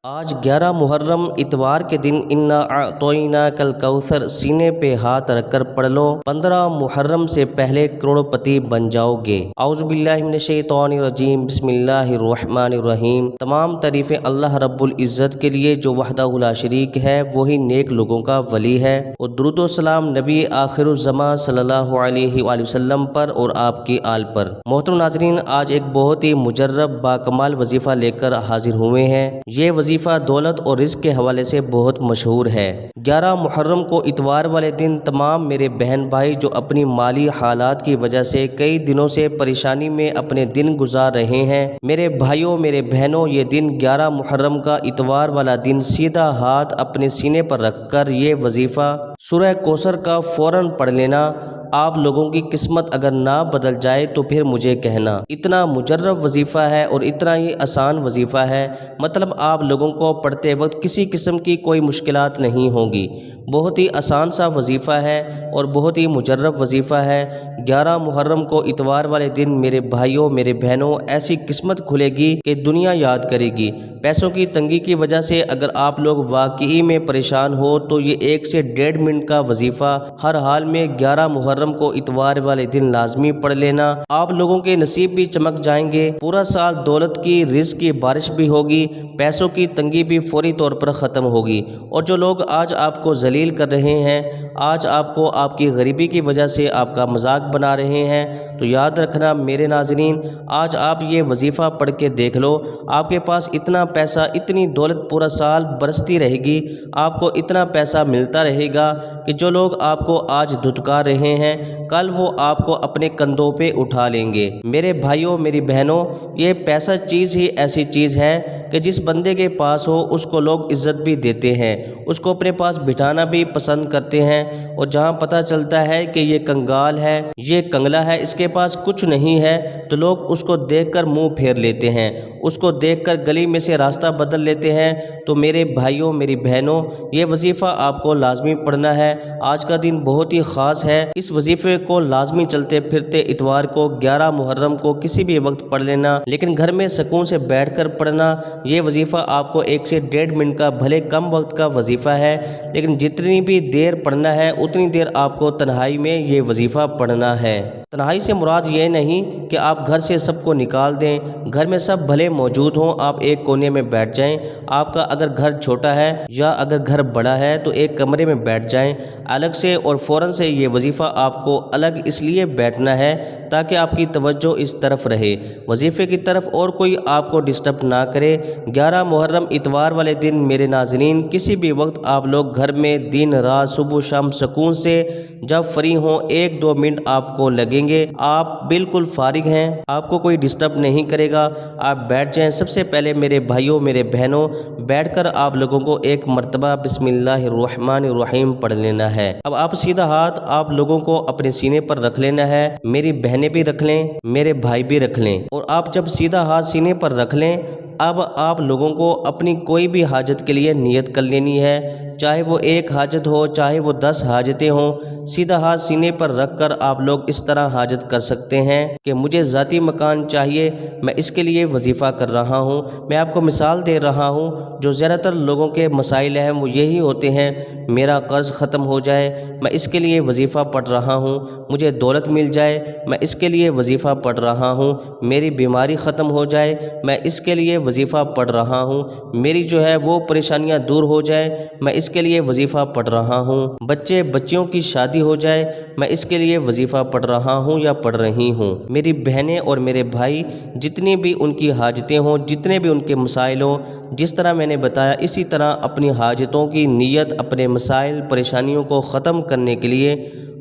آج 11 محرم اتوار کے دن انا اعطیناک کل کوثر سینے پہ ہاتھ رکھ کر پڑھ لو، 15 محرم سے پہلے کروڑپتی بن جاؤ گے۔ اعوذ باللہ من الشیطان الرجیم، بسم اللہ الرحمن الرحیم۔ تمام تعریفیں اللہ رب العزت کے لیے جو وحدہ لا شریک ہے، وہی نیک لوگوں کا ولی ہے، اور درود و سلام نبی آخر الزماں صلی اللہ علیہ وآلہ وسلم پر اور آپ کی آل پر۔ محترم ناظرین، آج ایک بہت ہی مجرب باکمال وظیفہ لے کر حاضر ہوئے ہیں۔ یہ وظیفہ دولت اور رزق کے حوالے سے بہت مشہور ہے۔ 11 محرم کو اتوار والے دن تمام میرے بہن بھائی جو اپنی مالی حالات کی وجہ سے کئی دنوں سے پریشانی میں اپنے دن گزار رہے ہیں، میرے بھائیوں میرے بہنوں، یہ دن 11 محرم کا اتوار والا دن سیدھا ہاتھ اپنے سینے پر رکھ کر یہ وظیفہ سورہ کوثر کا فوراً پڑھ لینا۔ آپ لوگوں کی قسمت اگر نہ بدل جائے تو پھر مجھے کہنا۔ اتنا مجرب وظیفہ ہے اور اتنا ہی آسان وظیفہ ہے، مطلب آپ لوگوں کو پڑھتے وقت کسی قسم کی کوئی مشکلات نہیں ہوگی۔ بہت ہی آسان سا وظیفہ ہے اور بہت ہی مجرب وظیفہ ہے۔ 11 محرم کو اتوار والے دن میرے بھائیوں میرے بہنوں ایسی قسمت کھلے گی کہ دنیا یاد کرے گی۔ پیسوں کی تنگی کی وجہ سے اگر آپ لوگ واقعی میں پریشان ہو تو یہ 1 سے 1.5 منٹ کا وظیفہ ہر حال میں 11 محرم کو اتوار والے دن لازمی پڑھ لینا۔ آپ لوگوں کے نصیب بھی چمک جائیں گے، پورا سال دولت کی رزق کی بارش بھی ہوگی، پیسوں کی تنگی بھی فوری طور پر ختم ہوگی۔ اور جو لوگ آج آپ کو ذلیل کر رہے ہیں، آج آپ کو آپ کی غریبی کی وجہ سے آپ کا مذاق بنا رہے ہیں، تو یاد رکھنا میرے ناظرین، آج آپ یہ وظیفہ پڑھ کے دیکھ لو، آپ کے پاس اتنا پیسہ اتنی دولت پورا سال برستی رہے گی، آپ کو اتنا پیسہ ملتا رہے گا کہ جو لوگ آپ کو آج دھتکار رہے ہیں کل وہ آپ کو اپنے کندھوں پہ اٹھا لیں گے۔ میرے بھائیوں میری بہنوں، یہ پیسہ چیز ہی ایسی چیز ہے کہ جس بندے کے پاس ہو اس کو لوگ عزت بھی دیتے ہیں، اس کو اپنے پاس بٹھانا بھی پسند کرتے ہیں، اور جہاں پتہ چلتا ہے کہ یہ کنگال ہے، یہ کنگلا ہے، اس کے پاس کچھ نہیں ہے، تو لوگ اس کو دیکھ کر منہ پھیر لیتے ہیں، اس کو دیکھ کر گلی میں سے راستہ بدل لیتے ہیں۔ تو میرے بھائیوں میری بہنوں، یہ وظیفہ آپ کو لازمی پڑھنا ہے۔ آج کا دن بہت ہی خاص ہے، اس وظیفے کو لازمی چلتے پھرتے اتوار کو 11 محرم کو کسی بھی وقت پڑھ لینا، لیکن گھر میں سکون سے بیٹھ کر پڑھنا۔ یہ وظیفہ آپ کو 1 سے 1.5 منٹ کا بھلے کم وقت کا وظیفہ ہے، لیکن جتنی بھی دیر پڑھنا ہے اتنی دیر آپ کو تنہائی میں یہ وظیفہ پڑھنا ہے۔ تنہائی سے مراد یہ نہیں کہ آپ گھر سے سب کو نکال دیں، گھر میں سب بھلے موجود ہوں، آپ ایک کونے میں بیٹھ جائیں۔ آپ کا اگر گھر چھوٹا ہے یا اگر گھر بڑا ہے تو ایک کمرے میں بیٹھ جائیں الگ سے، اور فوراً سے یہ وظیفہ آپ کو الگ اس لیے بیٹھنا ہے تاکہ آپ کی توجہ اس طرف رہے، وظیفے کی طرف، اور کوئی آپ کو ڈسٹرب نہ کرے۔ 11 محرم اتوار والے دن میرے ناظرین، کسی بھی وقت آپ لوگ گھر میں دن رات صبح شام سکون سے جب فری ہوں 1-2 منٹ آپ کو لگیں گے، آپ بالکل فارغ ہیں، آپ کو کوئی ڈسٹرب نہیں کرے گا، آپ بیٹھ جائیں۔ سب سے پہلے میرے بھائیوں میرے بہنوں، بیٹھ کر آپ لوگوں کو ایک مرتبہ بسم اللہ الرحمن الرحیم پڑھ لینا ہے۔ اب آپ سیدھا ہاتھ آپ لوگوں کو اپنے سینے پر رکھ لینا ہے، میری بہنیں بھی رکھ لیں، میرے بھائی بھی رکھ لیں، اور آپ جب سیدھا ہاتھ سینے پر رکھ لیں، اب آپ لوگوں کو اپنی کوئی بھی حاجت کے لیے نیت کر لینی ہے، چاہے وہ 1 حاجت ہو چاہے وہ 10 حاجتیں ہوں۔ سیدھا ہاتھ سینے پر رکھ کر آپ لوگ اس طرح حاجت کر سکتے ہیں کہ مجھے ذاتی مکان چاہیے، میں اس کے لیے وظیفہ کر رہا ہوں۔ میں آپ کو مثال دے رہا ہوں، جو زیادہ تر لوگوں کے مسائل ہیں وہ یہی ہوتے ہیں، میرا قرض ختم ہو جائے میں اس کے لیے وظیفہ پڑھ رہا ہوں، مجھے دولت مل جائے میں اس کے لیے وظیفہ پڑھ رہا ہوں، میری بیماری ختم ہو جائے میں اس کے لیے وظیفہ پڑھ رہا ہوں، میری جو ہے وہ پریشانیاں دور ہو جائے میں اس کے لیے وظیفہ پڑھ رہا ہوں، بچے بچیوں کی شادی ہو جائے میں اس کے لیے وظیفہ پڑھ رہا ہوں یا پڑھ رہی ہوں۔ میری بہنیں اور میرے بھائی، جتنی بھی ان کی حاجتیں ہوں، جتنے بھی ان کے مسائل ہوں، جس طرح میں نے بتایا اسی طرح اپنی حاجتوں کی نیت، اپنے مسائل پریشانیوں کو ختم کرنے کے لیے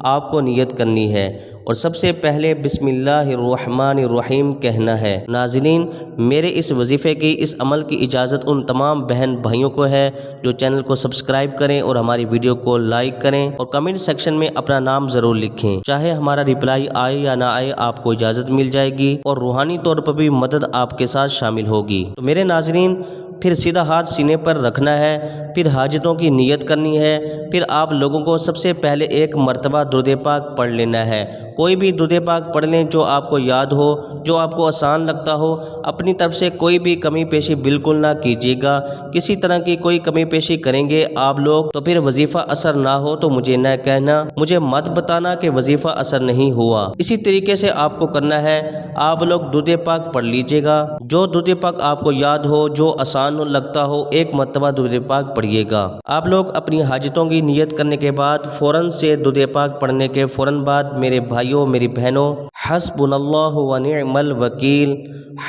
آپ کو نیت کرنی ہے، اور سب سے پہلے بسم اللہ الرحمن الرحیم کہنا ہے۔ ناظرین، میرے اس وظیفے کی اس عمل کی اجازت ان تمام بہن بھائیوں کو ہے جو چینل کو سبسکرائب کریں اور ہماری ویڈیو کو لائک کریں اور کمنٹ سیکشن میں اپنا نام ضرور لکھیں، چاہے ہمارا رپلائی آئے یا نہ آئے آپ کو اجازت مل جائے گی، اور روحانی طور پر بھی مدد آپ کے ساتھ شامل ہوگی۔ تو میرے ناظرین، پھر سیدھا ہاتھ سینے پر رکھنا ہے، پھر حاجتوں کی نیت کرنی ہے، پھر آپ لوگوں کو سب سے پہلے ایک مرتبہ درود پاک پڑھ لینا ہے۔ کوئی بھی درود پاک پڑھ لیں جو آپ کو یاد ہو، جو آپ کو آسان لگتا ہو۔ اپنی طرف سے کوئی بھی کمی پیشی بالکل نہ کیجیے گا، کسی طرح کی کوئی کمی پیشی کریں گے آپ لوگ تو پھر وظیفہ اثر نہ ہو تو مجھے نہ کہنا، مجھے مت بتانا کہ وظیفہ اثر نہیں ہوا۔ اسی طریقے سے آپ کو کرنا ہے، آپ لوگ درود پاک پڑھ لیجئے گا، جو درود پاک آپ کو یاد ہو، جو آسان لگتا ہو، ایک مرتبہ درود پاک پڑھیے گا۔ آپ لوگ اپنی حاجتوں کی نیت کرنے کے بعد فوراً سے درود پاک پڑھنے کے فوراً بعد میرے بھائیوں میری بہنوں، حسبنا اللہ ونعم الوکیل،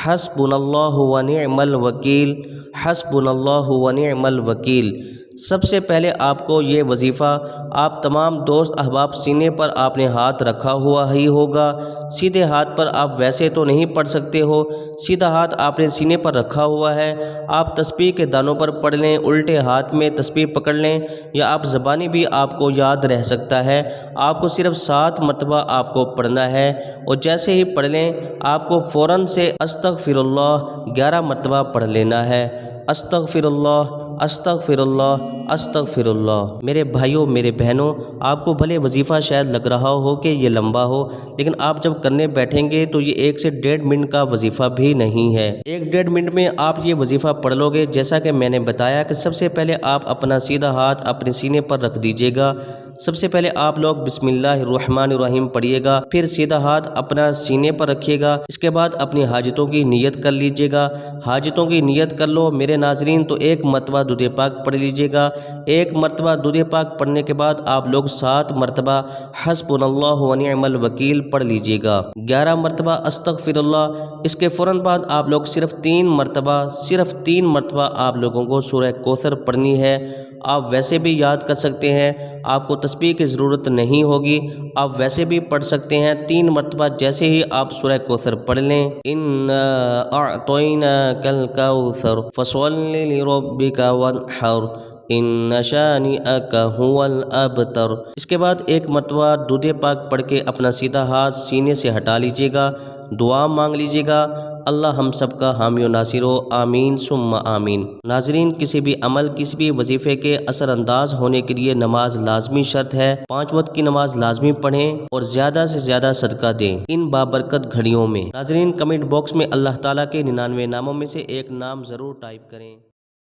حسبنا اللہ ونعم الوکیل، حسبنا اللہ ونعم الوکیل، سب سے پہلے آپ کو یہ وظیفہ آپ تمام دوست احباب سینے پر آپ نے ہاتھ رکھا ہوا ہی ہوگا۔ سیدھے ہاتھ پر آپ ویسے تو نہیں پڑھ سکتے ہو، سیدھا ہاتھ آپ نے سینے پر رکھا ہوا ہے۔ آپ تسبیح کے دانوں پر پڑھ لیں، الٹے ہاتھ میں تسبیح پکڑ لیں، یا آپ زبانی بھی آپ کو یاد رہ سکتا ہے۔ آپ کو صرف 7 مرتبہ آپ کو پڑھنا ہے، اور جیسے ہی پڑھ لیں آپ کو فوراً سے استغفر اللہ 11 مرتبہ پڑھ لینا ہے۔ استغفر اللہ، استغفر اللہ، استغفر اللہ۔ میرے بھائیوں میرے بہنوں، آپ کو بھلے وظیفہ شاید لگ رہا ہو کہ یہ لمبا ہو، لیکن آپ جب کرنے بیٹھیں گے تو یہ 1 سے 1.5 منٹ کا وظیفہ بھی نہیں ہے۔ 1-1.5 منٹ میں آپ یہ وظیفہ پڑھ لو گے۔ جیسا کہ میں نے بتایا کہ سب سے پہلے آپ اپنا سیدھا ہاتھ اپنے سینے پر رکھ دیجیے گا۔ سب سے پہلے آپ لوگ بسم اللہ الرحمن الرحیم پڑھیے گا، پھر سیدھا ہاتھ اپنا سینے پر رکھیے گا۔ اس کے بعد اپنی حاجتوں کی نیت کر لیجیے گا۔ حاجتوں کی نیت کر لو میرے ناظرین تو 1 مرتبہ درود پاک پڑھ لیجیے گا۔ 1 مرتبہ درود پاک پڑھنے کے بعد آپ لوگ 7 مرتبہ حسبنا اللہ ونعم الوکیل پڑھ لیجیے گا۔ 11 مرتبہ استغفر اللہ۔ اس کے فوراً بعد آپ لوگ صرف 3 مرتبہ آپ لوگوں کو سورہ کوثر پڑھنی ہے۔ آپ ویسے بھی یاد کر سکتے ہیں، آپ کو تسبیح کی ضرورت نہیں ہوگی، آپ ویسے بھی پڑھ سکتے ہیں۔ 3 مرتبہ جیسے ہی آپ سورہ کوثر پڑھ لیں، اِنَّا أَعْطَيْنَاكَ الْكَوْثَرَ فَصَلِّ لِرَبِّكَ وَانْحَرْ إِنَّ شَانِئَكَ هُوَ الْأَبْتَرُ۔ اس کے بعد 1 مرتبہ درود پاک پڑھ کے اپنا سیدھا ہاتھ سینے سے ہٹا لیجیے گا، دعا مانگ لیجیے گا۔ اللہ ہم سب کا حامی و ناصر ہو، آمین ثم آمین۔ ناظرین، کسی بھی عمل کسی بھی وظیفے کے اثر انداز ہونے کے لیے نماز لازمی شرط ہے۔ 5 وقت کی نماز لازمی پڑھیں اور زیادہ سے زیادہ صدقہ دیں ان بابرکت گھڑیوں میں۔ ناظرین، کمنٹ باکس میں اللہ تعالیٰ کے 99 ناموں میں سے ایک نام ضرور ٹائپ کریں۔